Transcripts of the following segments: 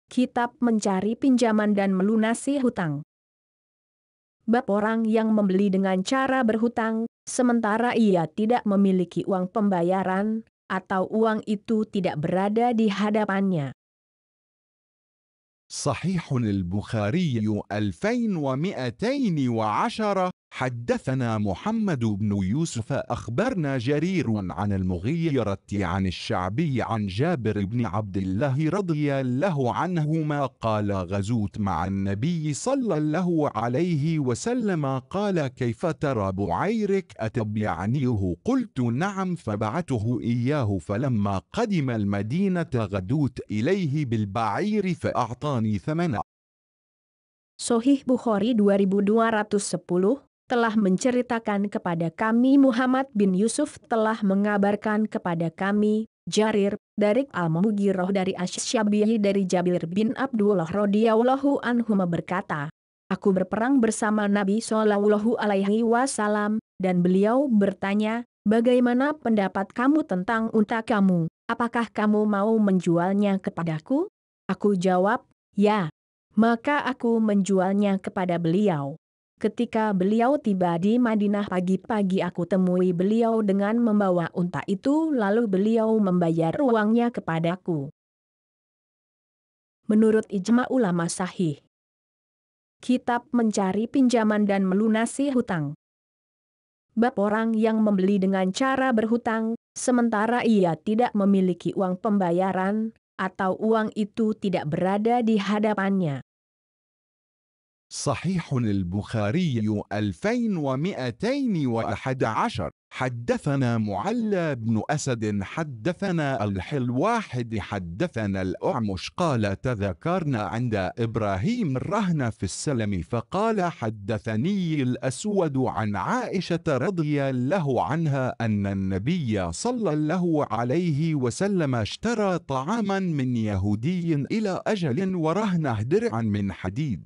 Kitab mencari pinjaman dan melunasi hutang. Bab orang yang membeli dengan cara berhutang, sementara ia tidak memiliki uang pembayaran, atau uang itu tidak berada di hadapannya. صحيح البخاري 2210. حدثنا محمد بن يوسف أخبرنا جرير عن المغيرة عن الشعبي عن جابر بن عبد الله رضي الله عنهما قال: غزوت مع النبي صلى الله عليه وسلم. قال: كيف ترى بعيرك أتبيعنيه؟ قلت: نعم. فبعته إياه، فلما قدم المدينة غدوت إليه بالبعير فأعطاني ثمنه. Sahih Bukhari 2210 telah menceritakan kepada kami Muhammad bin Yusuf telah mengabarkan kepada kami Jarir dari Al-Mughirah dari Asy-Syabi'i dari Jabir bin Abdullah radhiyallahu anhuma berkata, aku berperang bersama Nabi Shallallahu alaihi wasallam dan beliau bertanya, bagaimana pendapat kamu tentang unta kamu? Apakah kamu mau menjualnya kepadaku? Aku jawab, ya. Maka aku menjualnya kepada beliau. Ketika beliau tiba di Madinah pagi-pagi aku temui beliau dengan membawa unta itu lalu beliau membayar uangnya kepadaku. Menurut ijma ulama sahih. Kitab mencari pinjaman dan melunasi hutang. Bab orang yang membeli dengan cara berhutang, sementara ia tidak memiliki uang pembayaran, atau uang itu tidak berada di hadapannya. صحيح البخاري 2211. حدثنا معلى بن أسد حدثنا الحلواحد حدثنا الأعمش قال: تذكرنا عند إبراهيم الرهن في السلم، فقال: حدثني الأسود عن عائشة رضي الله عنها أن النبي صلى الله عليه وسلم اشترى طعاما من يهودي إلى أجل ورهنه درعا من حديد.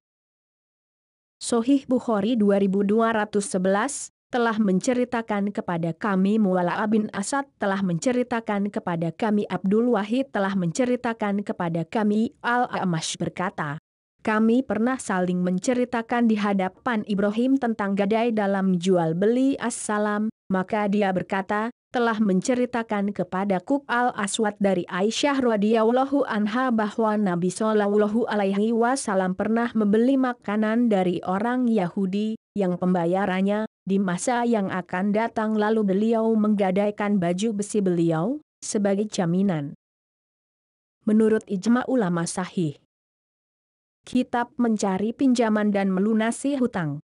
Sahih Bukhari 2211 telah menceritakan kepada kami Mu'alla bin Asad telah menceritakan kepada kami Abdul Wahid telah menceritakan kepada kami Al-A'mash berkata, kami pernah saling menceritakan di hadapan Ibrahim tentang gadai dalam jual beli as-salam, maka dia berkata, telah menceritakan kepadaku Al-Aswad dari Aisyah radhiyallahu anha bahwa Nabi Shallallahu alaihi wasallam pernah membeli makanan dari orang Yahudi yang pembayarannya di masa yang akan datang lalu beliau menggadaikan baju besi beliau sebagai jaminan. Menurut ijma ulama sahih. Kitab mencari pinjaman dan melunasi hutang.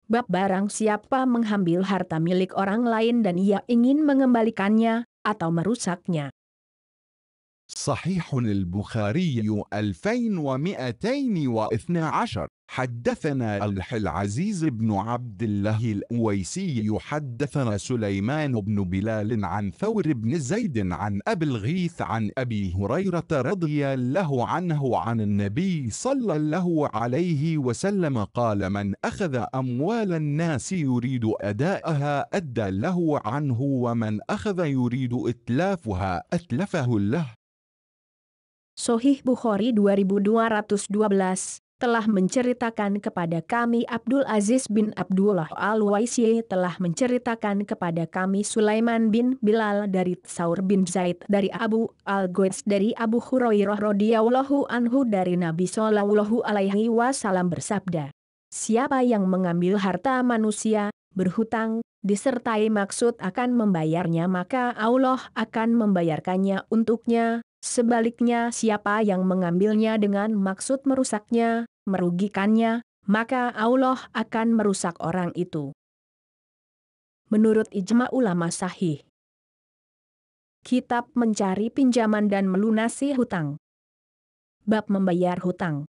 Bab barang siapa mengambil harta milik orang lain dan ia ingin mengembalikannya atau merusaknya. صحيح البخاري 2212. حدثنا العزيز بن عبد الله الأويسي حدثنا سليمان بن بلال عن ثور بن زيد عن أبي الغيث عن أبي هريرة رضي الله عنه عن النبي صلى الله عليه وسلم قال: من أخذ أموال الناس يريد أداءها أدى له عنه، ومن أخذ يريد إتلافها أتلفه له. Sahih Bukhari 2212 telah menceritakan kepada kami Abdul Aziz bin Abdullah Al-Waisi telah menceritakan kepada kami Sulaiman bin Bilal dari Tsaur bin Zaid dari Abu Al-Ghais dari Abu Hurairah radhiyallahu anhu dari Nabi Shallallahu alaihi wasallam bersabda, siapa yang mengambil harta manusia, berhutang, disertai maksud akan membayarnya maka Allah akan membayarkannya untuknya. Sebaliknya siapa yang mengambilnya dengan maksud merusaknya, merugikannya, maka Allah akan merusak orang itu. Menurut ijma ulama sahih. Kitab mencari pinjaman dan melunasi hutang. Bab membayar hutang.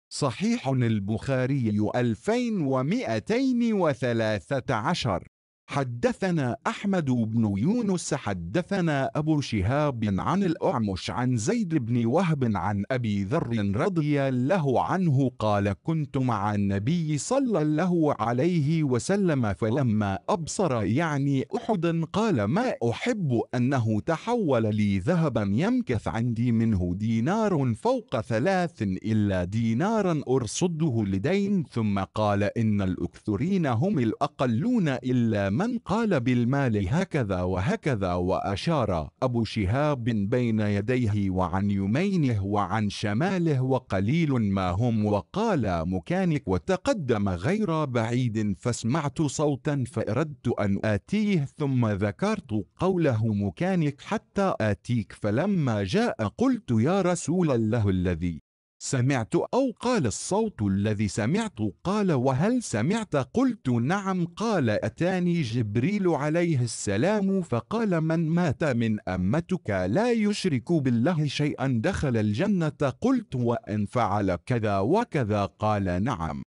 صحيح البخاري 2213. حدثنا أحمد بن يونس حدثنا أبو شهاب عن الأعمش عن زيد بن وهب عن أبي ذر رضي الله عنه قال كنت مع النبي صلى الله عليه وسلم فلما أبصر يعني أحدا قال ما أحب أنه تحول لي ذهبا يمكث عندي منه دينار فوق 3 إلا دينارا أرصده لدين ثم قال إن الأكثرين هم الأقلون إلا من قال بالمال هكذا وهكذا وأشار أبو شهاب بين يديه وعن يمينه وعن شماله وقليل ما هم وقال مكانك وتقدم غير بعيد فسمعت صوتا فأردت أن آتيه ثم ذكرت قوله مكانك حتى آتيك فلما جاء قلت يا رسول الله الذي سمعت أو قال الصوت الذي سمعت قال وهل سمعت قلت نعم قال أتاني جبريل عليه السلام فقال من مات من أمتك لا يشرك بالله شيئا دخل الجنة قلت وإن فعل كذا وكذا قال نعم.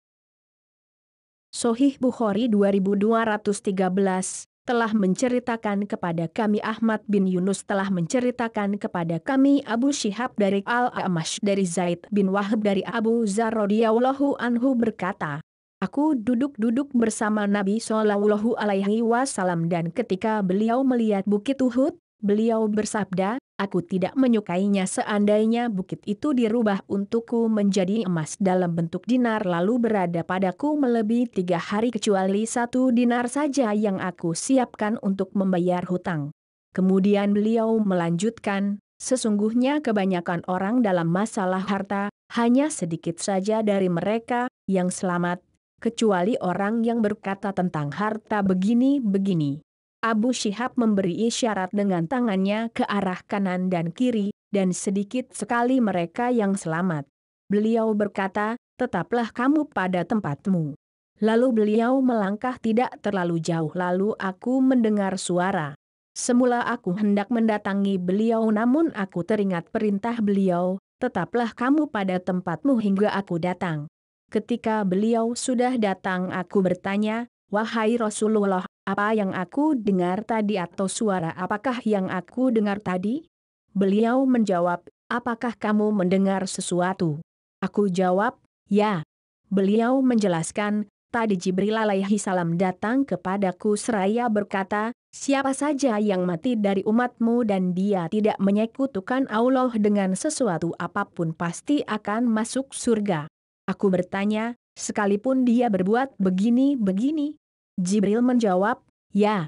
Sahih Bukhari 2213 telah menceritakan kepada kami Ahmad bin Yunus telah menceritakan kepada kami Abu Syihab dari Al-A'mash dari Zaid bin Wahab dari Abu Dzar radhiyallahu anhu berkata, aku duduk-duduk bersama Nabi Shallallahu alaihi wasallam dan ketika beliau melihat bukit Uhud, beliau bersabda, aku tidak menyukainya seandainya bukit itu dirubah untukku menjadi emas dalam bentuk dinar lalu berada padaku melebihi 3 hari kecuali 1 dinar saja yang aku siapkan untuk membayar hutang. Kemudian beliau melanjutkan, sesungguhnya kebanyakan orang dalam masalah harta, hanya sedikit saja dari mereka yang selamat, kecuali orang yang berkata tentang harta begini-begini. Abu Syihab memberi isyarat dengan tangannya ke arah kanan dan kiri, dan sedikit sekali mereka yang selamat. Beliau berkata, tetaplah kamu pada tempatmu. Lalu beliau melangkah tidak terlalu jauh lalu aku mendengar suara. Semula aku hendak mendatangi beliau namun aku teringat perintah beliau, tetaplah kamu pada tempatmu hingga aku datang. Ketika beliau sudah datang aku bertanya, wahai Rasulullah, apa yang aku dengar tadi atau suara apakah yang aku dengar tadi? Beliau menjawab, apakah kamu mendengar sesuatu? Aku jawab, ya. Beliau menjelaskan, tadi Jibril alaihi salam datang kepadaku seraya berkata, siapa saja yang mati dari umatmu dan dia tidak menyekutukan Allah dengan sesuatu apapun pasti akan masuk surga. Aku bertanya, sekalipun dia berbuat begini-begini? Jibril menjawab, ya.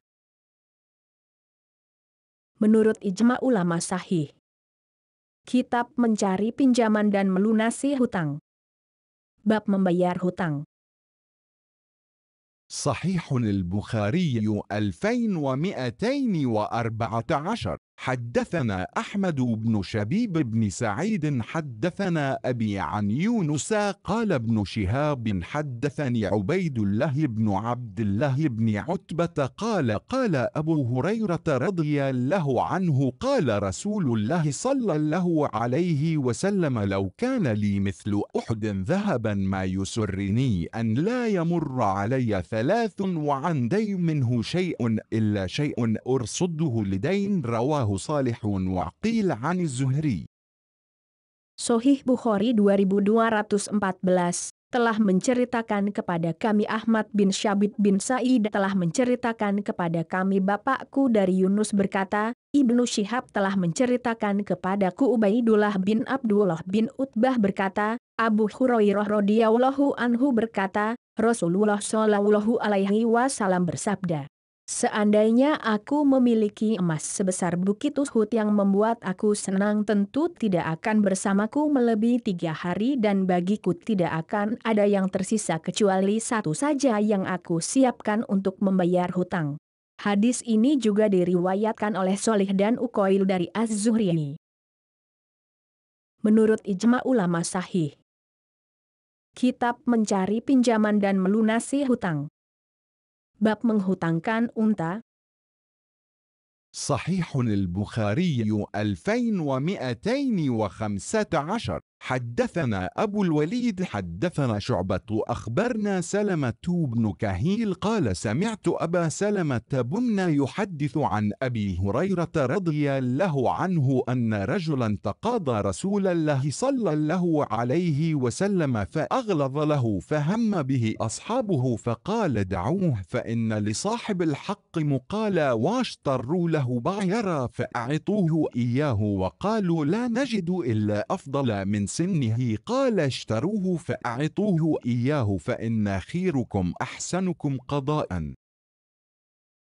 Menurut ijma ulama sahih. Kitab mencari pinjaman dan melunasi hutang. Bab membayar hutang. صحيح البخاري 2214 حدثنا أحمد بن شبيب بن سعيد حدثنا أبي عن يونس قال ابن شهاب حدثني عبيد الله بن عبد الله بن عتبة قال قال أبو هريرة رضي الله عنه قال رسول الله صلى الله عليه وسلم لو كان لي مثل أحد ذهبا ما يسرني أن لا يمر علي 3 وعندي منه شيء إلا شيء أرصده لدين رواه صالح وقيل عن الزهري. Sahih Bukhari 2214 telah menceritakan kepada kami Ahmad bin Syabib bin Sa'id telah menceritakan kepada kami bapakku dari Yunus berkata, Ibnu Syihab telah menceritakan kepadaku Ubaidullah bin Abdullah bin Utbah berkata, Abu Hurairah radhiyallahu anhu berkata, Rasulullah shallallahu alaihi wasallam bersabda, seandainya aku memiliki emas sebesar bukit Uhud yang membuat aku senang tentu tidak akan bersamaku melebihi 3 hari dan bagiku tidak akan ada yang tersisa kecuali 1 saja yang aku siapkan untuk membayar hutang. Hadis ini juga diriwayatkan oleh Sholih dan Uqail dari Az-Zuhri. Menurut ijma ulama sahih. Kitab mencari pinjaman dan melunasi hutang. Bab menghutangkan unta. صحيح البخاري 2215 حدثنا أبو الوليد حدثنا شعبة أخبرنا سلمة بن كهيل قال سمعت أبا سلمة بن يحدث عن أبي هريرة رضي الله عنه أن رجلا تقاضى رسول الله صلى الله عليه وسلم فأغلظ له فهم به أصحابه فقال دعوه فإن لصاحب الحق مقالا واشتروا له بعيرا فأعطوه إياه وقالوا لا نجد إلا أفضل من سنه قال اشتروه فأعطوه إياه فإن خيركم أحسنكم قضاء.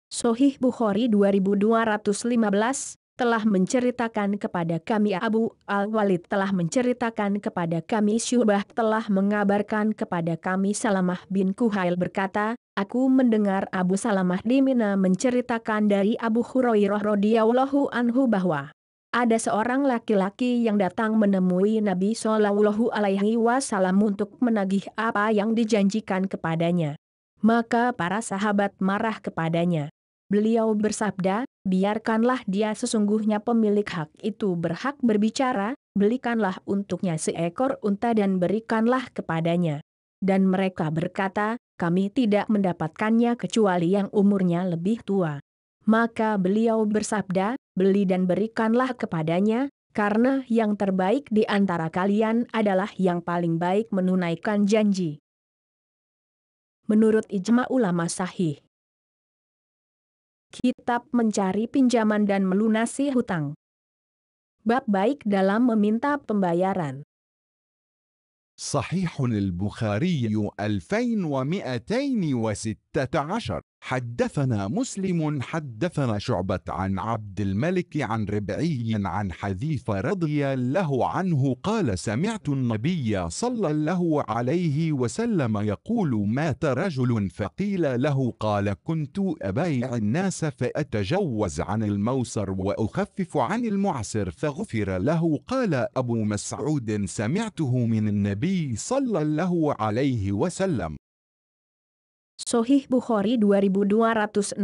Sahih Bukhari 2215 telah menceritakan kepada kami Abu Al-Walid telah menceritakan kepada kami Syu'bah telah mengabarkan kepada kami Salamah bin Kuhail berkata, aku mendengar Abu Salamah di Mina menceritakan dari Abu Hurairah radhiyallahu anhu bahwa ada seorang laki-laki yang datang menemui Nabi Shallallahu Alaihi Wasallam untuk menagih apa yang dijanjikan kepadanya. Maka para sahabat marah kepadanya. Beliau bersabda, biarkanlah dia sesungguhnya pemilik hak itu berhak berbicara, belikanlah untuknya seekor unta dan berikanlah kepadanya. Dan mereka berkata, kami tidak mendapatkannya kecuali yang umurnya lebih tua. Maka beliau bersabda, beli dan berikanlah kepadanya, karena yang terbaik di antara kalian adalah yang paling baik menunaikan janji. Menurut ijma ulama sahih. Kitab mencari pinjaman dan melunasi hutang. Bab baik dalam meminta pembayaran. صحيح البخاري 2216. حدثنا مسلم حدثنا شعبة عن عبد الملك عن ربعي عن حذيفة رضي الله عنه قال سمعت النبي صلى الله عليه وسلم يقول مات رجل فقيل له قال كنت أبايع الناس فأتجوز عن الموسر وأخفف عن المعسر فغفر له قال أبو مسعود سمعته من النبي صلى الله عليه وسلم. Sahih Bukhari 2216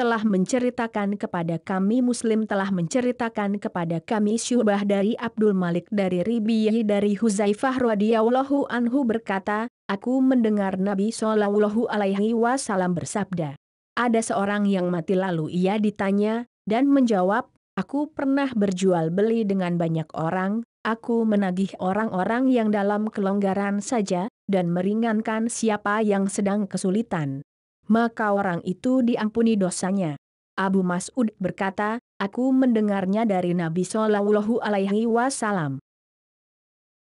telah menceritakan kepada kami Muslim telah menceritakan kepada kami Syu'bah dari Abdul Malik dari Ribi'i dari Huzaifah radhiyallahu anhu berkata, aku mendengar Nabi Shallallahu Alaihi Wasallam bersabda, ada seorang yang mati lalu ia ditanya, dan menjawab, aku pernah berjual beli dengan banyak orang, aku menagih orang-orang yang dalam kelonggaran saja, dan meringankan siapa yang sedang kesulitan. Maka orang itu diampuni dosanya. Abu Mas'ud berkata, aku mendengarnya dari Nabi Shallallahu Alaihi Wasallam.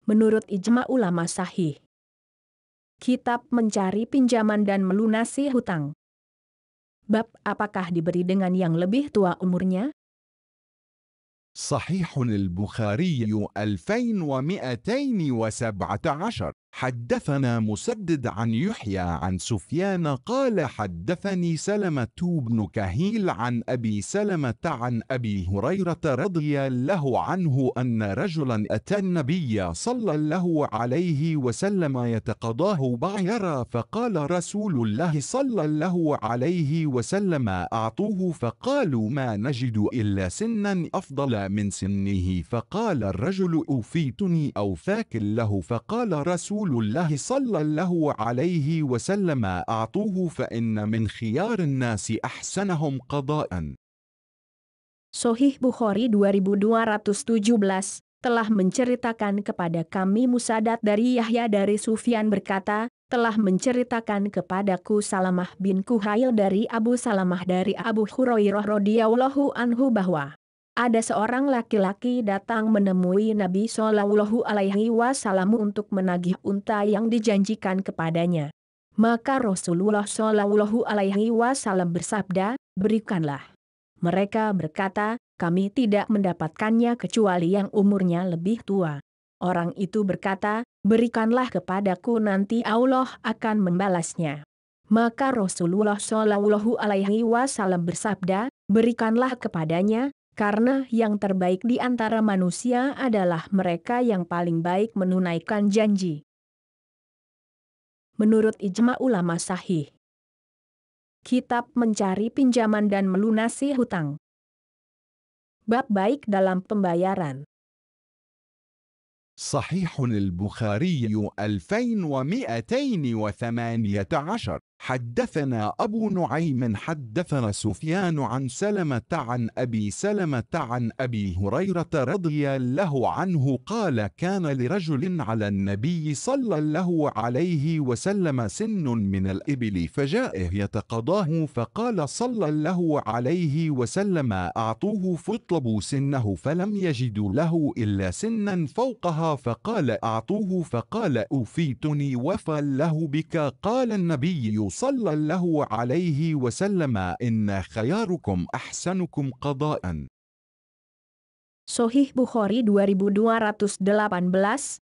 Menurut ijma ulama sahih. Kitab mencari pinjaman dan melunasi hutang. Bab apakah diberi dengan yang lebih tua umurnya? صحيح البخاري 2217. حدثنا مسدد عن يحيى عن سفيان قال حدثني سلمة بن كهيل عن أبي سلمة عن أبي هريرة رضي الله عنه أن رجلا أتى النبي صلى الله عليه وسلم يتقاضاه بعيرا فقال رسول الله صلى الله عليه وسلم أعطوه فقالوا ما نجد إلا سنا أفضل من سنه فقال الرجل أوفيتني أوفاك له فقال رسول الله صلى الله عليه وسلم أعطوه فإن من خيار الناس أحسنهم قضاء. Sahih Bukhari 2217 telah menceritakan kepada kami Musaddad dari Yahya dari Sufyan berkata, telah menceritakan kepadaku Salamah bin Kuhail dari Abu Salamah dari Abu Hurairah radhiyallahu anhu bahwa ada seorang laki-laki datang menemui Nabi Shallallahu Alaihi Wasallam untuk menagih unta yang dijanjikan kepadanya. Maka Rasulullah Shallallahu Alaihi Wasallam bersabda, berikanlah. Mereka berkata, kami tidak mendapatkannya kecuali yang umurnya lebih tua. Orang itu berkata, berikanlah kepadaku nanti Allah akan membalasnya. Maka Rasulullah Shallallahu Alaihi Wasallam bersabda, berikanlah kepadanya, karena yang terbaik di antara manusia adalah mereka yang paling baik menunaikan janji. Menurut ijma ulama sahih. Kitab mencari pinjaman dan melunasi hutang. Bab baik dalam pembayaran. صحيح البخاري 2218. حدثنا أبو نعيم حدثنا سفيان عن سلمة عن أبي سلمة عن أبي هريرة رضي الله عنه قال كان لرجل على النبي صلى الله عليه وسلم سن من الإبل فجاءه يتقضاه فقال صلى الله عليه وسلم أعطوه فاطلبوا سنه فلم يجدوا له إلا سنا فوقها فقال أعطوه فقال أوفيتني وفى له بك قال النبي صلى الله عليه وسلم إن خياركم أحسنكم قضاء. Sahih Bukhari 2218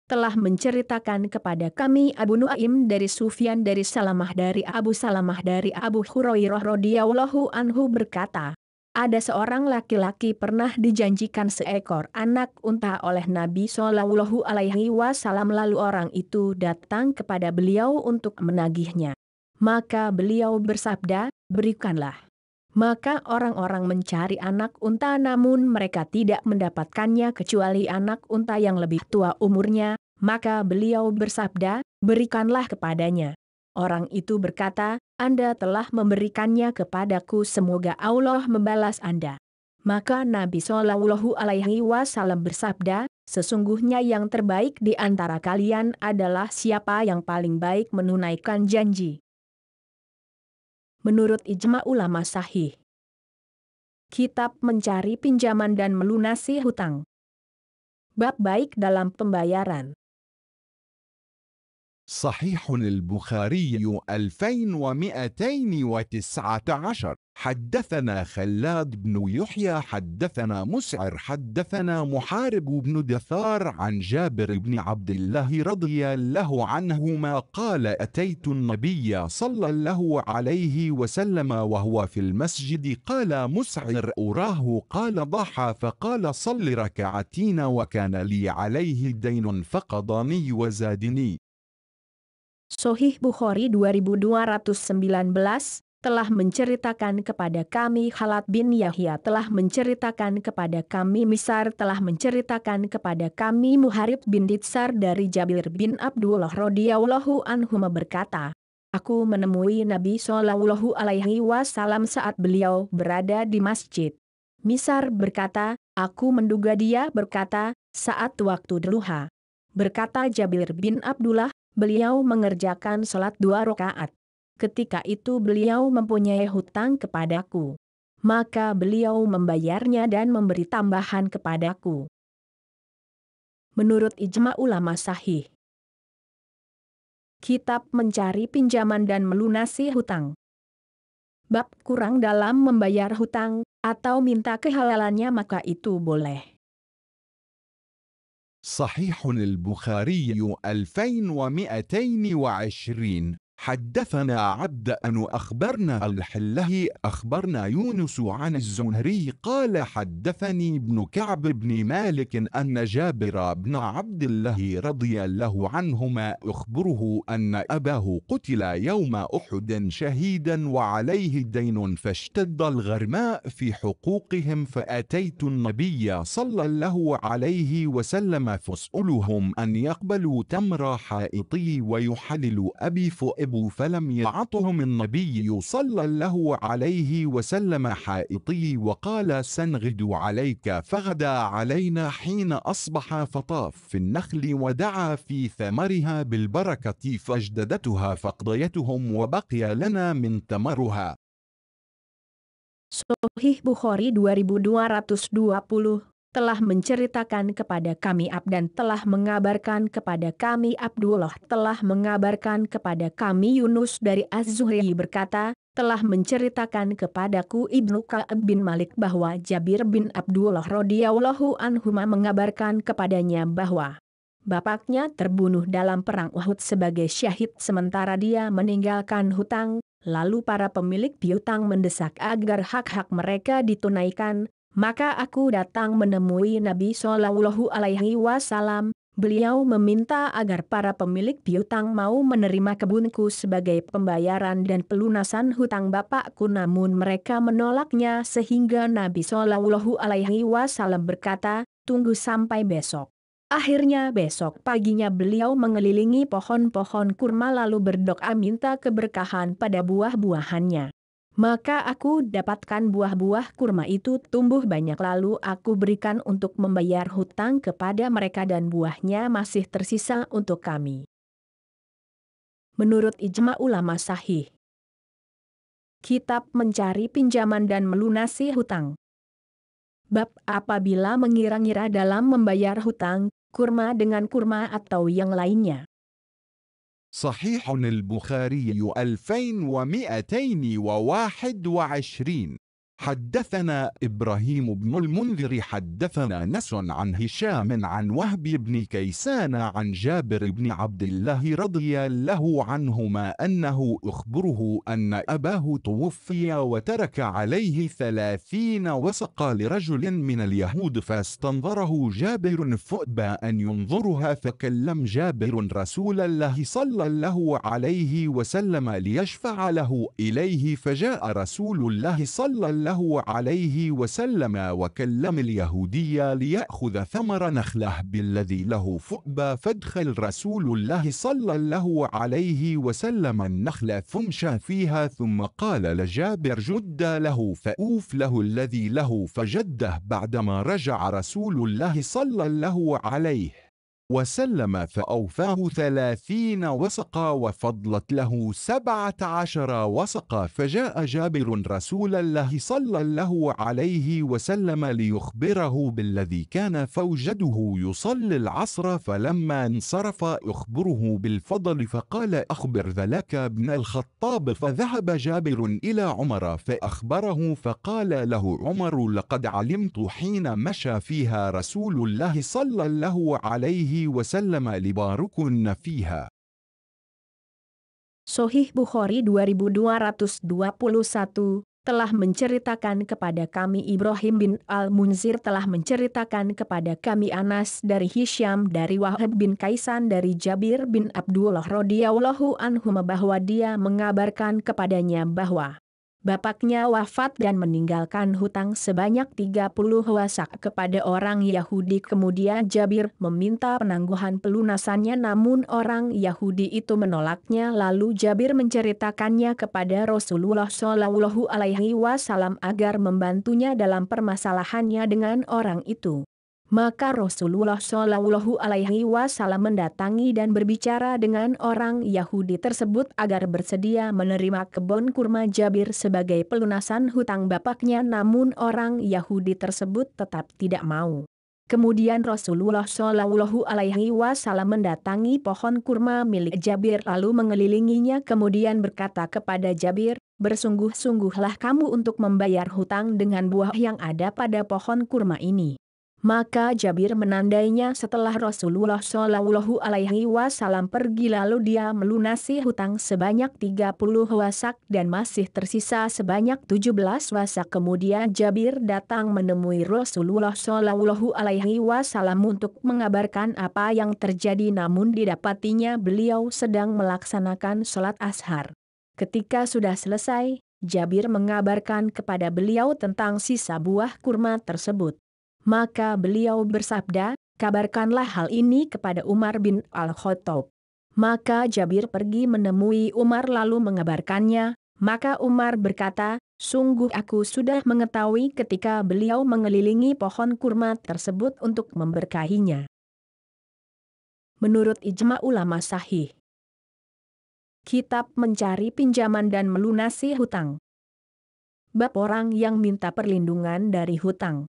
telah menceritakan kepada kami Abu Nuaim dari Sufyan dari Salamah dari Abu Salamah dari Abu Hurairah radhiyallahu anhu berkata, ada seorang laki-laki pernah dijanjikan seekor anak unta oleh Nabi Shallallahu Alaihi Wasallam lalu orang itu datang kepada beliau untuk menagihnya. Maka beliau bersabda, berikanlah. Maka orang-orang mencari anak unta namun mereka tidak mendapatkannya kecuali anak unta yang lebih tua umurnya, maka beliau bersabda, berikanlah kepadanya. Orang itu berkata, Anda telah memberikannya kepadaku semoga Allah membalas Anda. Maka Nabi Shallallahu Alaihi Wasallam bersabda, sesungguhnya yang terbaik di antara kalian adalah siapa yang paling baik menunaikan janji. Menurut ijma ulama sahih. Kitab mencari pinjaman dan melunasi hutang. Bab baik dalam pembayaran. صحيح البخاري 2219. حدثنا خلاد بن يحيى حدثنا مسعر حدثنا محارب بن دثار عن جابر بن عبد الله رضي الله عنهما قال أتيت النبي صلى الله عليه وسلم وهو في المسجد قال مسعر أراه قال ضحى فقال صل ركعتين وكان لي عليه دين فقضاني وزادني. Sahih Bukhari 2219 telah menceritakan kepada kami Khalad bin Yahya telah menceritakan kepada kami Misar telah menceritakan kepada kami Muharib bin Ditsar dari Jabir bin Abdullah radhiyallahu anhu berkata, aku menemui Nabi Shallallahu Alaihi Wasallam saat beliau berada di masjid. Misar berkata, aku menduga dia berkata, saat waktu duha. Berkata Jabir bin Abdullah, beliau mengerjakan sholat 2 rakaat. Ketika itu beliau mempunyai hutang kepadaku. Maka beliau membayarnya dan memberi tambahan kepadaku. Menurut ijma ulama sahih. Kitab mencari pinjaman dan melunasi hutang. Bab kurang dalam membayar hutang, atau minta kehalalannya maka itu boleh. صحيح البخاري 2220. حدثنا عبد أن أخبرنا الحله أخبرنا يونس عن الزهري قال حدثني ابن كعب بن مالك أن جابر بن عبد الله رضي الله عنهما أخبره أن أباه قتل يوم أحد شهيدا وعليه دين فاشتد الغرماء في حقوقهم فأتيت النبي صلى الله عليه وسلم فاسألهم أن يقبلوا تمر حائطي ويحللوا أبي فؤب فلم يعطهم النبي صلى الله عليه وسلم حائطي وقال سنغد عليك فغدا علينا حين أصبح فطاف في النخل ودعا في ثمرها بالبركة فاجددتها فقضيتهم وبقي لنا من تمرها. Sahih Bukhari 2220 telah menceritakan kepada kami Abdan telah mengabarkan kepada kami Abdullah telah mengabarkan kepada kami Yunus dari Az-Zuhri berkata, telah menceritakan kepadaku Ibnu Ka'ab bin Malik bahwa Jabir bin Abdullah radhiyallahu anhu mengabarkan kepadanya bahwa bapaknya terbunuh dalam perang Uhud sebagai syahid sementara dia meninggalkan hutang, lalu para pemilik piutang mendesak agar hak-hak mereka ditunaikan. Maka aku datang menemui Nabi Shallallahu Alaihi Wasallam. Beliau meminta agar para pemilik piutang mau menerima kebunku sebagai pembayaran dan pelunasan hutang bapakku, namun mereka menolaknya sehingga Nabi Shallallahu Alaihi Wasallam berkata, tunggu sampai besok. Akhirnya besok paginya beliau mengelilingi pohon-pohon kurma lalu berdoa minta keberkahan pada buah-buahannya. Maka aku dapatkan buah-buah kurma itu tumbuh banyak lalu aku berikan untuk membayar hutang kepada mereka dan buahnya masih tersisa untuk kami. Menurut ijma ulama sahih. Kitab mencari pinjaman dan melunasi hutang. Bab apabila mengira-ngira dalam membayar hutang, kurma dengan kurma atau yang lainnya. صحيح البخاري 2221. حدثنا إبراهيم بن المنذر حدثنا نس عن هشام عن وهب بن كيسان عن جابر بن عبد الله رضي الله عنهما أنه أخبره أن أباه توفي وترك عليه 30 وسقا لرجل من اليهود فاستنظره جابر فأبى أن ينظرها فكلم جابر رسول الله صلى الله عليه وسلم ليشفع له إليه فجاء رسول الله صلى الله عليه وسلم وكلم اليهودي ليأخذ ثمر نخله بالذي له فؤبى فادخل رسول الله صلى الله عليه وسلم النخل فمشى فيها ثم قال لجابر جد له فأوف له الذي له فجده بعدما رجع رسول الله صلى الله عليه وسلم فأوفاه 30 وسقا وفضلت له 17 وسقا فجاء جابر رسول الله صلى الله عليه وسلم ليخبره بالذي كان فوجده يصلي العصر فلما انصرف أخبره بالفضل فقال أخبر ذلك ابن الخطاب فذهب جابر إلى عمر فأخبره فقال له عمر لقد علمت حين مشى فيها رسول الله صلى الله عليه وسلم لباركن فيها. Sahih Bukhari 2221 telah menceritakan kepada kami Ibrahim bin Al-Munzir telah menceritakan kepada kami Anas dari Hisham dari Wahab bin Kaisan dari Jabir bin Abdullah radhiyallahu anhuma bahwa dia mengabarkan kepadanya bahwa bapaknya wafat dan meninggalkan hutang sebanyak 30 wasak kepada orang Yahudi. Kemudian Jabir meminta penangguhan pelunasannya namun orang Yahudi itu menolaknya lalu Jabir menceritakannya kepada Rasulullah Shallallahu Alaihi Wasallam agar membantunya dalam permasalahannya dengan orang itu. Maka Rasulullah Shallallahu Alaihi Wasallam mendatangi dan berbicara dengan orang Yahudi tersebut agar bersedia menerima kebun kurma Jabir sebagai pelunasan hutang bapaknya namun orang Yahudi tersebut tetap tidak mau. Kemudian Rasulullah Shallallahu Alaihi Wasallam mendatangi pohon kurma milik Jabir lalu mengelilinginya kemudian berkata kepada Jabir, bersungguh-sungguhlah kamu untuk membayar hutang dengan buah yang ada pada pohon kurma ini. Maka Jabir menandainya setelah Rasulullah Shallallahu Alaihi Wasallam pergi lalu dia melunasi hutang sebanyak 30 wasak dan masih tersisa sebanyak 17 wasak. Kemudian Jabir datang menemui Rasulullah Shallallahu Alaihi Wasallam untuk mengabarkan apa yang terjadi namun didapatinya beliau sedang melaksanakan sholat ashar. Ketika sudah selesai, Jabir mengabarkan kepada beliau tentang sisa buah kurma tersebut. Maka beliau bersabda, kabarkanlah hal ini kepada Umar bin Al-Khattab. Maka Jabir pergi menemui Umar lalu mengabarkannya, maka Umar berkata, sungguh aku sudah mengetahui ketika beliau mengelilingi pohon kurma tersebut untuk memberkahinya. Menurut ijma ulama sahih. Kitab mencari pinjaman dan melunasi hutang. Bab orang yang minta perlindungan dari hutang.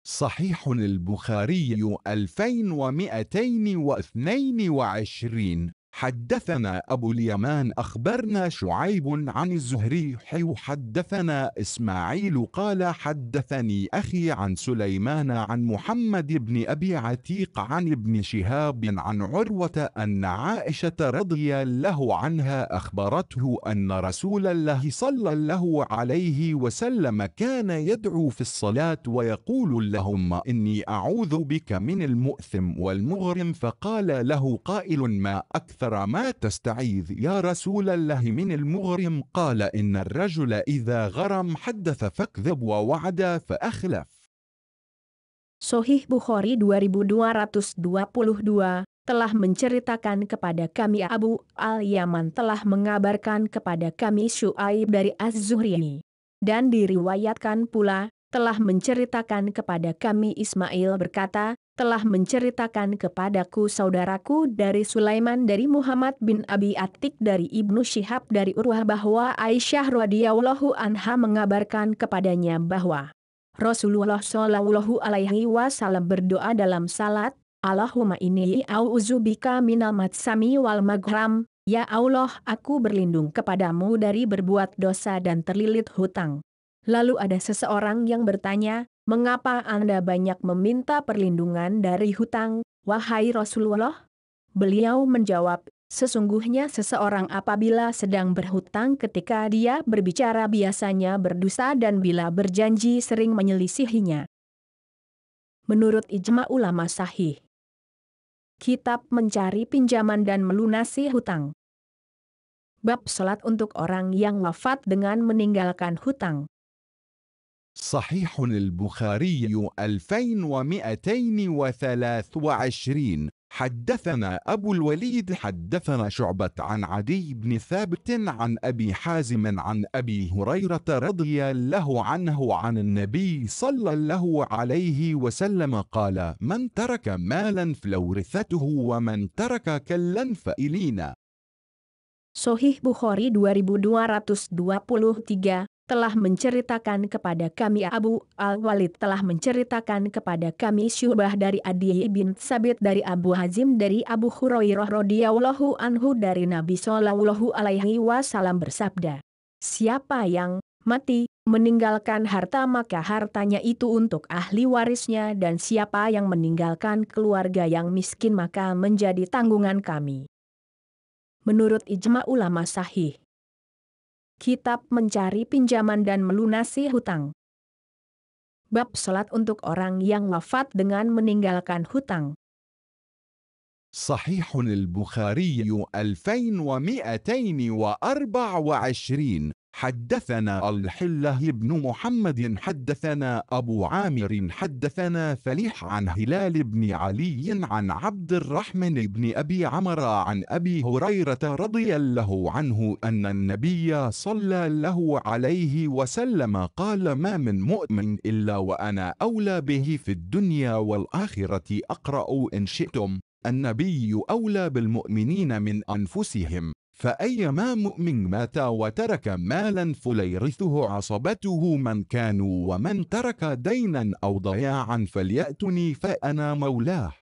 صحيح البخاري 2222. حدثنا أبو اليمان أخبرنا شعيب عن الزهري حدثنا إسماعيل قال حدثني أخي عن سليمان عن محمد بن أبي عتيق عن ابن شهاب عن عروة أن عائشة رضي الله عنها أخبرته أن رسول الله صلى الله عليه وسلم كان يدعو في الصلاة ويقول اللهم إني أعوذ بك من المؤثم والمغرم فقال له قائل ما أكثر ما تستعيذ يا رسول الله من المغرم قال إن الرجل إذا غرم حدث فكذب ووعد فأخلف Sahih Bukhari 2222 telah menceritakan kepada kami Abu al-Yaman telah mengabarkan kepada kami Syuaib dari Az-Zuhri. Dan diriwayatkan pula, telah menceritakan kepada kami Ismail berkata, telah menceritakan kepadaku saudaraku dari Sulaiman dari Muhammad bin Abi Atik dari Ibnu Syihab dari Urwah bahwa Aisyah radhiyallahu anha mengabarkan kepadanya bahwa Rasulullah Shallallahu Alaihi Wasallam berdoa dalam salat, Allahumma inni a'udzubika minal matsami wal maghram, ya Allah aku berlindung kepadamu dari berbuat dosa dan terlilit hutang. Lalu ada seseorang yang bertanya, mengapa Anda banyak meminta perlindungan dari hutang, wahai Rasulullah? Beliau menjawab, sesungguhnya seseorang apabila sedang berhutang ketika dia berbicara biasanya berdusta dan bila berjanji sering menyelisihinya. Menurut ijma ulama sahih. Kitab mencari pinjaman dan melunasi hutang. Bab salat untuk orang yang wafat dengan meninggalkan hutang. صحيح البخاري 2223. حدثنا أبو الوليد حدثنا شعبة عن عدي بن ثابت عن أبي حازم عن أبي هريرة رضي الله عنه عن النبي صلى الله عليه وسلم قال: من ترك مالا فلورثته ومن ترك كلا فإلينا. Sahih Bukhari 2223 telah menceritakan kepada kami Abu al-Walid telah menceritakan kepada kami Syu'bah dari Adi bin Sabit dari Abu Hazim dari Abu Hurairah radhiyallahu anhu dari Nabi Shallallahu Alaihi Wasallam bersabda, siapa yang mati meninggalkan harta maka hartanya itu untuk ahli warisnya dan siapa yang meninggalkan keluarga yang miskin maka menjadi tanggungan kami. Menurut ijma ulama sahih. Kitab mencari pinjaman dan melunasi hutang. Bab salat untuk orang yang wafat dengan meninggalkan hutang. صحيح البخاري 2224. حدثنا الحلة بن محمد حدثنا أبو عامر حدثنا فليح عن هلال بن علي عن عبد الرحمن بن أبي عمرو عن أبي هريرة رضي الله عنه أن النبي صلى الله عليه وسلم قال: ما من مؤمن إلا وأنا أولى به في الدنيا والآخرة أقرأ إن شئتم. النبي أولى بالمؤمنين من أنفسهم، فأيما مؤمن مات وترك مالا فليرثه عصبته من كانوا، ومن ترك دينا أو ضياعا فليأتني فأنا مولاه.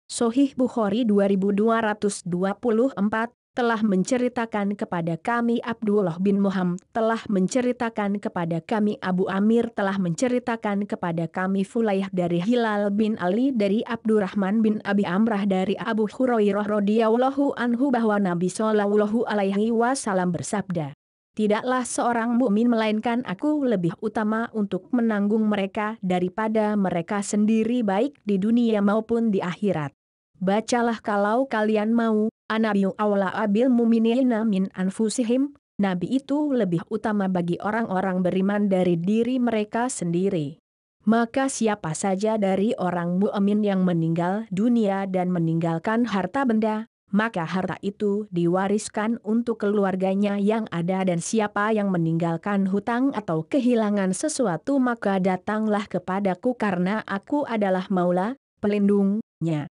Sahih Bukhari 2224 telah menceritakan kepada kami Abdullah bin Muhammad telah menceritakan kepada kami Abu Amir telah menceritakan kepada kami Fulayh dari Hilal bin Ali dari Abdurrahman bin Abi Amrah dari Abu Hurairah radhiyallahu anhu bahwa Nabi Shallallahu Alaihi Wasallam bersabda, tidaklah seorang mukmin melainkan aku lebih utama untuk menanggung mereka daripada mereka sendiri baik di dunia maupun di akhirat. Bacalah kalau kalian mau, An-Nabiyyu awla abil mu'minina min anfusihim, Nabi itu lebih utama bagi orang-orang beriman dari diri mereka sendiri. Maka siapa saja dari orang mukmin yang meninggal dunia dan meninggalkan harta benda, maka harta itu diwariskan untuk keluarganya yang ada dan siapa yang meninggalkan hutang atau kehilangan sesuatu maka datanglah kepadaku karena aku adalah Maula, pelindungnya.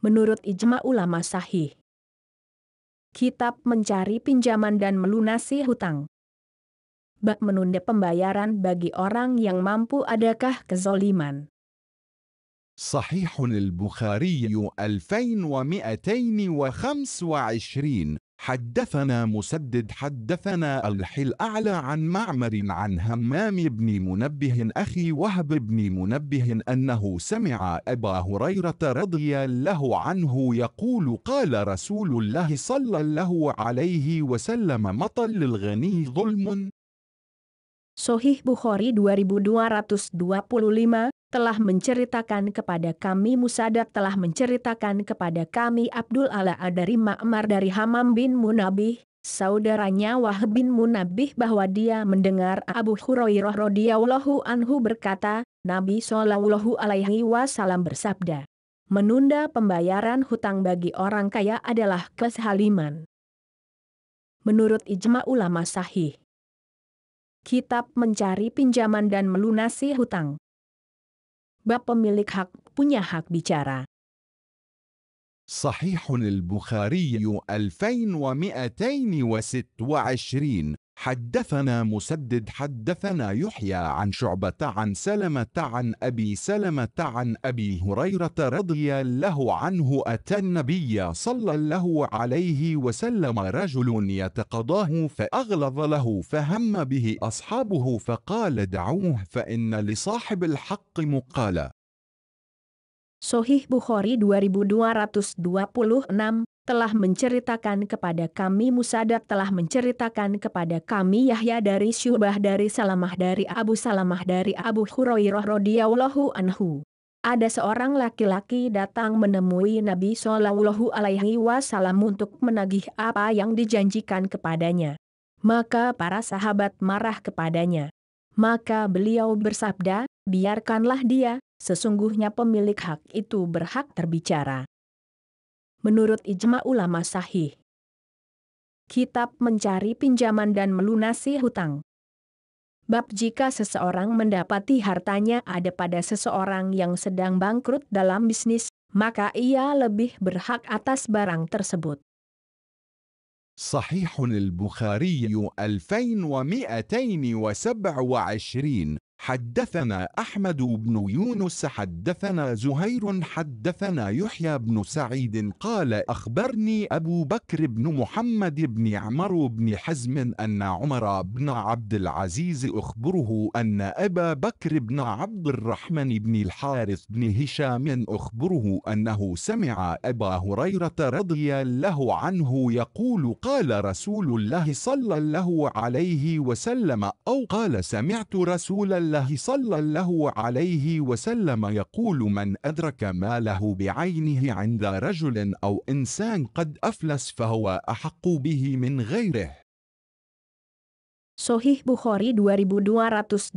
Menurut ijma ulama sahih. Kitab mencari pinjaman dan melunasi hutang. Bab menunda pembayaran bagi orang yang mampu adakah kezoliman. صحيح البخاري 2225. حدثنا مسدد حدثنا الأعلى عن معمر عن همام بن منبه أخي وهب بن منبه أنه سمع أبا هريرة رضي الله عنه يقول قال رسول الله صلى الله عليه وسلم: مطل للغني ظلم. Sahih Bukhari 2225 telah menceritakan kepada kami Musaddad telah menceritakan kepada kami Abdul Ala dari Ma'mar dari Hamam bin Munabih, saudaranya Wahb bin Munabih bahwa dia mendengar Abu Hurairah radhiyallahu anhu berkata, Nabi Shallallahu Alaihi Wasallam bersabda, menunda pembayaran hutang bagi orang kaya adalah kezaliman. Menurut ijma ulama sahih. Kitab mencari pinjaman dan melunasi hutang. Bab pemilik hak punya hak bicara. صحيح البخاري 2226. حدثنا مسدد حدثنا يحيى عن شعبة عن سلمة عن أبي سلمة عن أبي هريرة رضي الله عنه أتى النبي صلى الله عليه وسلم رجل يتقضاه فأغلظ له فهم به أصحابه فقال دعوه فإن لصاحب الحق مقالا. Sahih Bukhari 2226 telah menceritakan kepada kami Musadad telah menceritakan kepada kami Yahya dari Syu'bah dari Salamah dari Abu Salamah dari Abu Hurairah radhiyallahu anhu. Ada seorang laki-laki datang menemui Nabi Shallallahu Alaihi Wasallam untuk menagih apa yang dijanjikan kepadanya. Maka para sahabat marah kepadanya. Maka beliau bersabda, biarkanlah dia, sesungguhnya pemilik hak itu berhak terbicara. Menurut ijma ulama sahih. Kitab mencari pinjaman dan melunasi hutang. Bab jika seseorang mendapati hartanya ada pada seseorang yang sedang bangkrut dalam bisnis, maka ia lebih berhak atas barang tersebut. صحيح البخاري 2227. حدثنا أحمد بن يونس حدثنا زهير حدثنا يحيى بن سعيد قال أخبرني أبو بكر بن محمد بن عمرو بن حزم أن عمر بن عبد العزيز أخبره أن أبا بكر بن عبد الرحمن بن الحارث بن هشام أخبره أنه سمع أبا هريرة رضي الله عنه يقول قال رسول الله صلى الله عليه وسلم أو قال سمعت رسول الله صلى الله عليه وسلم يقول من أدرك ماله بعينه عند رجل أو إنسان قد أفلس فهو أحق به من غيره. Sahih Bukhari 2227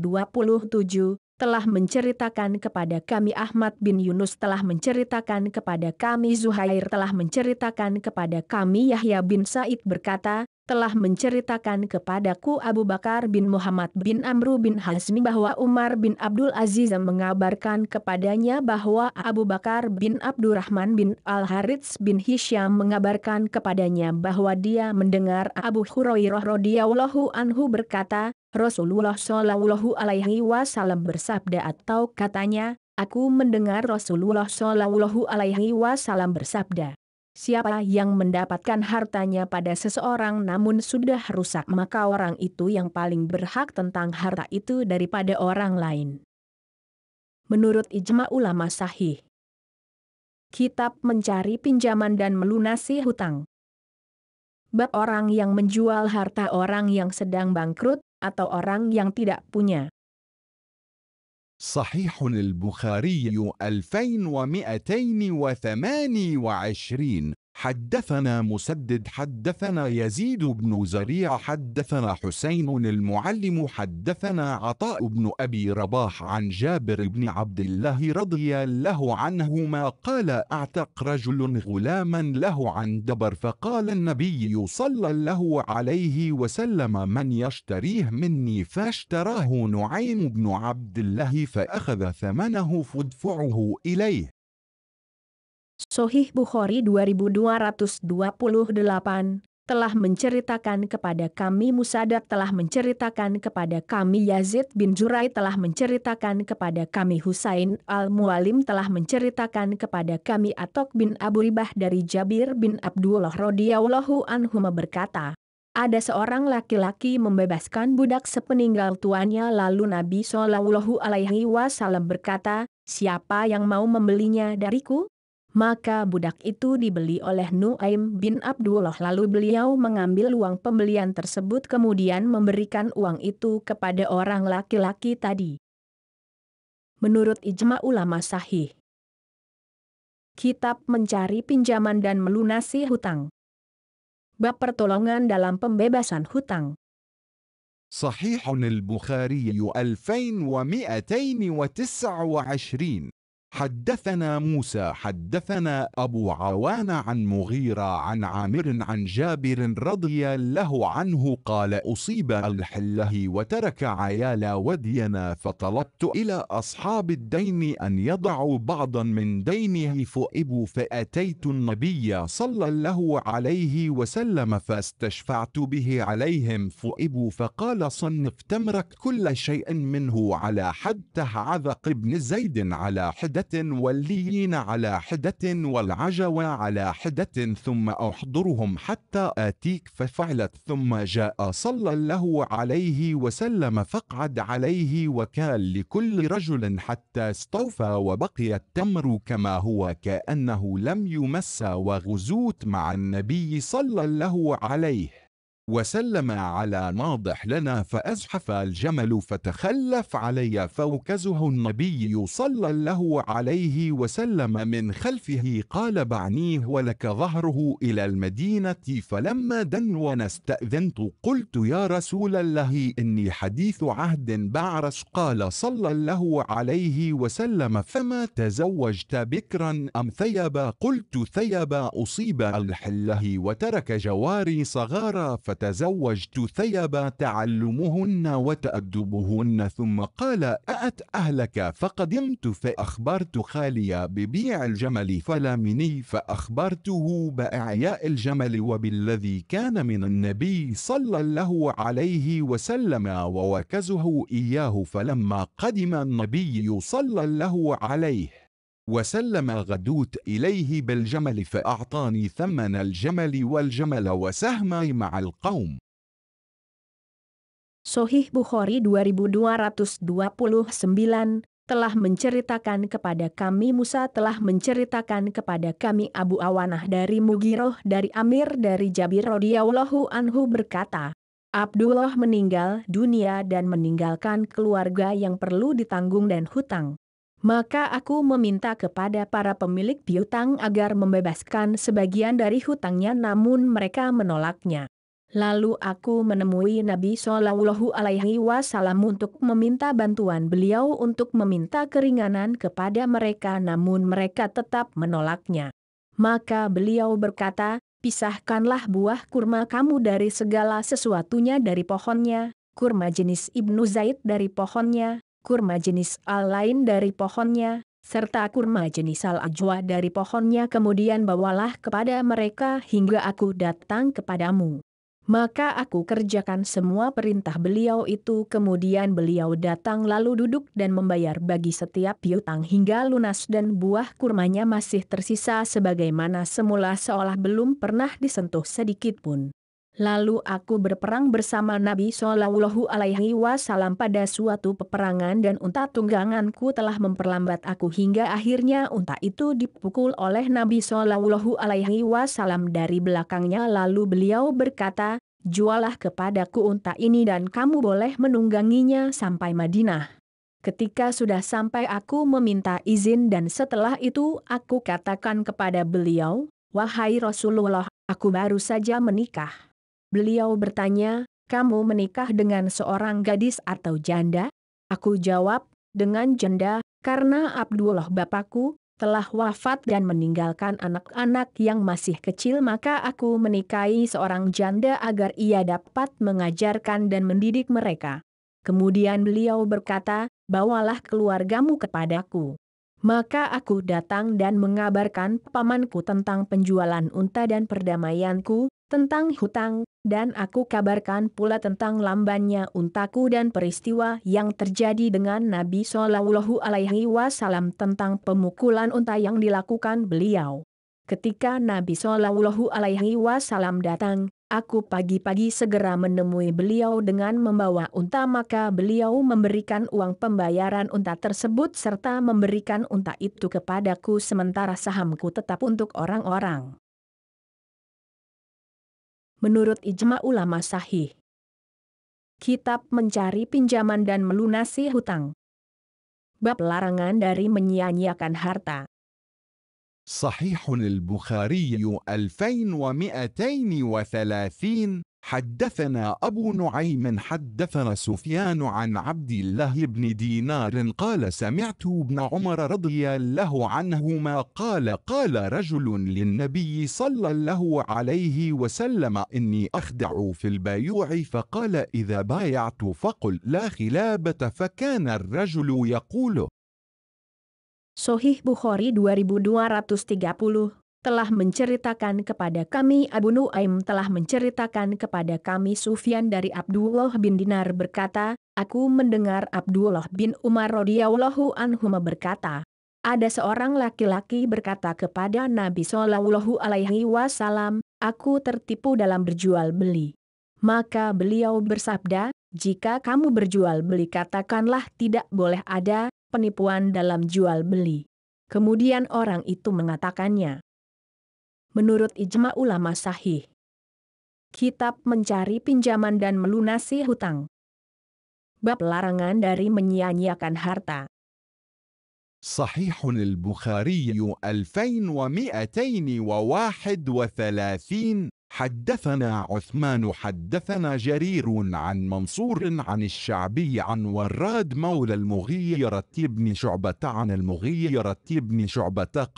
telah menceritakan kepada kami Ahmad bin Yunus telah menceritakan kepada kami Zuhair telah menceritakan kepada kami Yahya bin Sa'id berkata, telah menceritakan kepadaku Abu Bakar bin Muhammad bin Amru bin Hazmi bahwa Umar bin Abdul Aziz mengabarkan kepadanya bahwa Abu Bakar bin Abdurrahman bin Al-Harits bin Hisham mengabarkan kepadanya bahwa dia mendengar Abu Hurairah radhiyallahu anhu berkata, Rasulullah Shallallahu Alaihi Wasallam bersabda atau katanya, aku mendengar Rasulullah Shallallahu Alaihi Wasallam bersabda. Siapa yang mendapatkan hartanya pada seseorang namun sudah rusak maka orang itu yang paling berhak tentang harta itu daripada orang lain. Menurut ijma ulama sahih. Kitab mencari pinjaman dan melunasi hutang. Bab orang yang menjual harta orang yang sedang bangkrut atau orang yang tidak punya. صحيح البخاري 2228. حدثنا مسدد حدثنا يزيد بن زريع حدثنا حسين المعلم حدثنا عطاء بن أبي رباح عن جابر بن عبد الله رضي الله عنهما قال أعتق رجل غلاما له عن دبر فقال النبي صلى الله عليه وسلم من يشتريه مني فاشتراه نعيم بن عبد الله فأخذ ثمنه فادفعه إليه. Sahih Bukhari 2228 telah menceritakan kepada kami Musadad telah menceritakan kepada kami Yazid bin Zurai telah menceritakan kepada kami Husain al-Mualim telah menceritakan kepada kami Atok bin Abu Ribah dari Jabir bin Abdullah radhiyallahu anhuma berkata, ada seorang laki-laki membebaskan budak sepeninggal tuannya lalu Nabi Shallallahu Alaihi Wasallam berkata, siapa yang mau membelinya dariku? Maka budak itu dibeli oleh Nuaim bin Abdullah lalu beliau mengambil uang pembelian tersebut kemudian memberikan uang itu kepada orang laki-laki tadi. Menurut ijma ulama sahih. Kitab mencari pinjaman dan melunasi hutang. Bab pertolongan dalam pembebasan hutang. صحيح البخاري 2229. حدثنا موسى حدثنا أبو عوان عن مغيرة عن عامر عن جابر رضي الله عنه قال: أصيب الحله وترك عيال ودينا، فطلبت إلى أصحاب الدين أن يضعوا بعضا من دينه فأبوا، فأتيت النبي صلى الله عليه وسلم فاستشفعت به عليهم فأبوا، فقال: صنف تمرك كل شيء منه على حدته، عذق بن زيد على حدة، والليين على حدة، والعجوى على حدة، ثم أحضرهم حتى آتيك. ففعلت، ثم جاء صلى الله عليه وسلم فقعد عليه، وكان لكل رجل حتى استوفى، وبقي التمر كما هو كأنه لم يمس، وغزوت مع النبي صلى الله عليه وسلم على ناضح لنا، فأزحف الجمل فتخلف علي، فوكزه النبي صلى الله عليه وسلم من خلفه، قال: بعنيه ولك ظهره إلى المدينة. فلما دنون استأذنت، قلت: يا رسول الله، إني حديث عهد بعرس. قال صلى الله عليه وسلم: فما تزوجت بكرا أم ثيبا؟ قلت: ثيبا، أصيب الحله وترك جواري صغارا، فتزوجت ثيبا تعلمهن وتأدبهن. ثم قال: أأت أهلك؟ فقدمت فأخبرت خالي ببيع الجمل فلامني، فأخبرته بإعياء الجمل وبالذي كان من النبي صلى الله عليه وسلم ووكزه إياه. فلما قدم النبي صلى الله عليه وسلم غدوت إليه بالجمل، فأعطاني ثمن الجمل والجمل وسهمي مع القوم. Sahih Bukhari 2229 telah menceritakan kepada kami Musa telah menceritakan kepada kami Abu Awanah dari Mughirah dari Amir dari Jabir radhiyallahu anhu berkata, Abdullah meninggal dunia dan meninggalkan keluarga yang perlu ditanggung dan hutang. Maka aku meminta kepada para pemilik piutang agar membebaskan sebagian dari hutangnya, namun mereka menolaknya. Lalu aku menemui Nabi Shallallahu Alaihi Wasallam untuk meminta bantuan beliau untuk meminta keringanan kepada mereka, namun mereka tetap menolaknya. Maka beliau berkata, pisahkanlah buah kurma kamu dari segala sesuatunya dari pohonnya, kurma jenis Ibnu Zaid dari pohonnya, kurma jenis al-lain dari pohonnya, serta kurma jenis al-ajwa dari pohonnya, kemudian bawalah kepada mereka hingga aku datang kepadamu. Maka aku kerjakan semua perintah beliau itu, kemudian beliau datang lalu duduk dan membayar bagi setiap piutang hingga lunas, dan buah kurmanya masih tersisa sebagaimana semula seolah belum pernah disentuh sedikit pun. Lalu aku berperang bersama Nabi Shallallahu Alaihi Wasallam pada suatu peperangan, dan unta tungganganku telah memperlambat aku hingga akhirnya unta itu dipukul oleh Nabi Shallallahu Alaihi Wasallam dari belakangnya. Lalu beliau berkata, jualah kepadaku unta ini dan kamu boleh menungganginya sampai Madinah. Ketika sudah sampai aku meminta izin, dan setelah itu aku katakan kepada beliau, wahai Rasulullah, aku baru saja menikah. Beliau bertanya, kamu menikah dengan seorang gadis atau janda? Aku jawab, dengan janda, karena Abdullah bapakku telah wafat dan meninggalkan anak-anak yang masih kecil, maka aku menikahi seorang janda agar ia dapat mengajarkan dan mendidik mereka. Kemudian beliau berkata, bawalah keluargamu kepadaku. Maka aku datang dan mengabarkan pamanku tentang penjualan unta dan perdamaianku, tentang hutang, dan aku kabarkan pula tentang lambannya untaku dan peristiwa yang terjadi dengan Nabi Shallallahu Alaihi Wasallam tentang pemukulan unta yang dilakukan beliau. Ketika Nabi Shallallahu Alaihi Wasallam datang, aku pagi-pagi segera menemui beliau dengan membawa unta, maka beliau memberikan uang pembayaran unta tersebut serta memberikan unta itu kepadaku, sementara sahamku tetap untuk orang-orang. Menurut ijma ulama sahih. Kitab mencari pinjaman dan melunasi hutang. Bab larangan dari menyia-nyiakan harta. صحيح البخاري 2230. حدثنا أبو نعيم حدثنا سفيان عن عبد الله بن دينار قال سمعت ابن عمر رضي الله عنهما قال رجل للنبي صلى الله عليه وسلم إني أخدع في البيوع فقال إذا بايعت فقل لا خلابة فكان الرجل يقول. Sahih Bukhari 2230 telah menceritakan kepada kami Abu Nuaim telah menceritakan kepada kami Sufyan dari Abdullah bin Dinar berkata, aku mendengar Abdullah bin Umar radhiyallahu anhuma berkata, ada seorang laki-laki berkata kepada Nabi Shallallahu alaihi wasallam, aku tertipu dalam berjual beli. Maka beliau bersabda, jika kamu berjual beli katakanlah tidak boleh ada penipuan dalam jual beli. Kemudian orang itu mengatakannya. Menurut ijma ulama sahih. Kitab mencari pinjaman dan melunasi hutang. Bab larangan dari menyia-nyiakan harta. صحيح البخاري 2231. حدثنا عثمان حدثنا جرير عن منصور عن الشعبي عن وراد مولى المغيرة بن شعبة عن المغيرة بن شعبة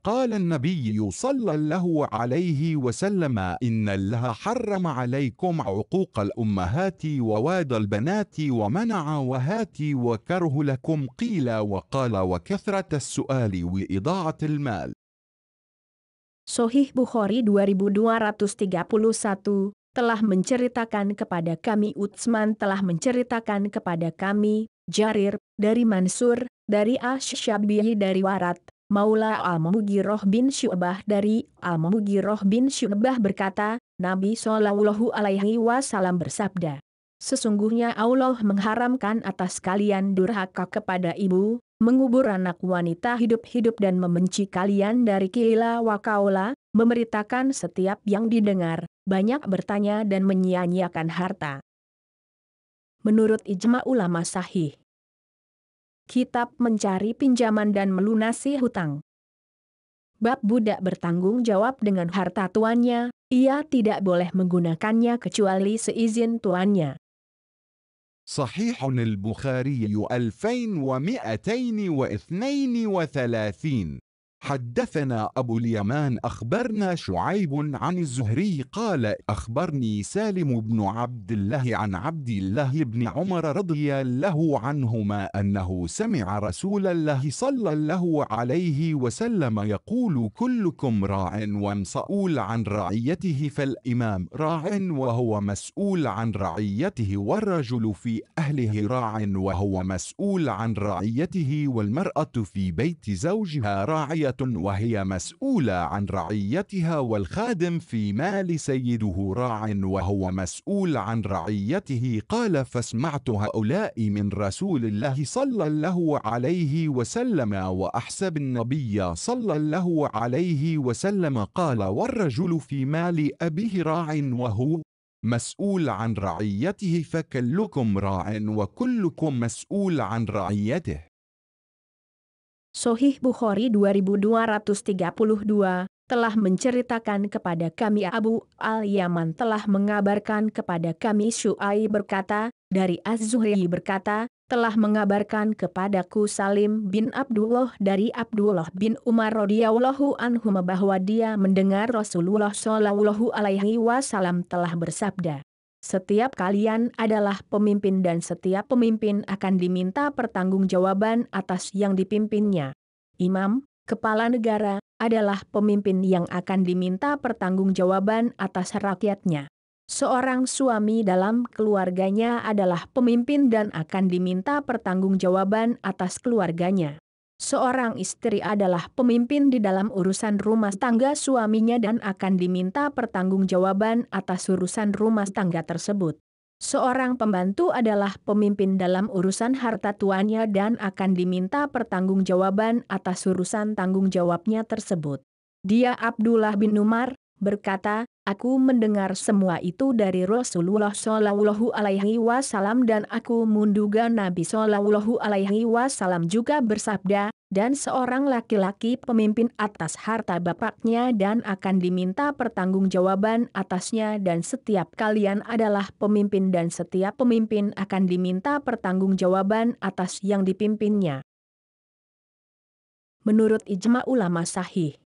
قال النبي صلى الله عليه وسلم إن الله حرم عليكم عقوق الأمهات وواد البنات ومنع وهات وكره لكم قيل وقال وكثرة السؤال وإضاعة المال. Sahih Bukhari 2231 telah menceritakan kepada kami Utsman telah menceritakan kepada kami Jarir dari Mansur dari Asy-Syabi'i dari Warat Maula Al-Mughirah bin Syu'bah dari Al-Mughirah bin Syu'bah berkata, Nabi Shallallahu alaihi wasallam bersabda, sesungguhnya Allah mengharamkan atas kalian durhaka kepada ibu, mengubur anak wanita hidup-hidup dan membenci kalian dari qila wa qaula, memberitakan setiap yang didengar, banyak bertanya dan menyia-nyiakan harta. Menurut ijma ulama sahih. Kitab mencari pinjaman dan melunasi hutang. Bab budak bertanggung jawab dengan harta tuannya, ia tidak boleh menggunakannya kecuali seizin tuannya. صحيح البخاري 2232. حدثنا أبو اليمان أخبرنا شعيب عن الزهري قال أخبرني سالم بن عبد الله عن عبد الله بن عمر رضي الله عنهما أنه سمع رسول الله صلى الله عليه وسلم يقول كلكم راع ومسؤول عن رعيته فالإمام راع وهو مسؤول عن رعيته والرجل في أهله راع وهو مسؤول عن رعيته والمرأة في بيت زوجها راعية وهي مسؤولة عن رعيتها والخادم في مال سيده راع وهو مسؤول عن رعيته قال فاسمعت هؤلاء من رسول الله صلى الله عليه وسلم وأحسب النبي صلى الله عليه وسلم قال والرجل في مال أبيه راع وهو مسؤول عن رعيته فكلكم راع وكلكم مسؤول عن رعيته. Sahih Bukhari 2232 telah menceritakan kepada kami Abu Al-Yaman telah mengabarkan kepada kami Syu'aib berkata, dari Az-Zuhri berkata, telah mengabarkan kepadaku Salim bin Abdullah dari Abdullah bin Umar radhiyallahu anhuma bahwa dia mendengar Rasulullah Shallallahu alaihi wasallam telah bersabda, setiap kalian adalah pemimpin dan setiap pemimpin akan diminta pertanggungjawaban atas yang dipimpinnya. Imam, kepala negara, adalah pemimpin yang akan diminta pertanggungjawaban atas rakyatnya. Seorang suami dalam keluarganya adalah pemimpin dan akan diminta pertanggungjawaban atas keluarganya. Seorang istri adalah pemimpin di dalam urusan rumah tangga suaminya dan akan diminta pertanggungjawaban atas urusan rumah tangga tersebut. Seorang pembantu adalah pemimpin dalam urusan harta tuannya dan akan diminta pertanggungjawaban atas urusan tanggung jawabnya tersebut. Dia Abdullah bin Umar berkata, aku mendengar semua itu dari Rasulullah Shallallahu Alaihi Wasallam dan aku menduga Nabi Shallallahu Alaihi Wasallam juga bersabda, dan seorang laki-laki pemimpin atas harta bapaknya dan akan diminta pertanggungjawaban atasnya dan setiap kalian adalah pemimpin dan setiap pemimpin akan diminta pertanggungjawaban atas yang dipimpinnya. Menurut ijma ulama sahih.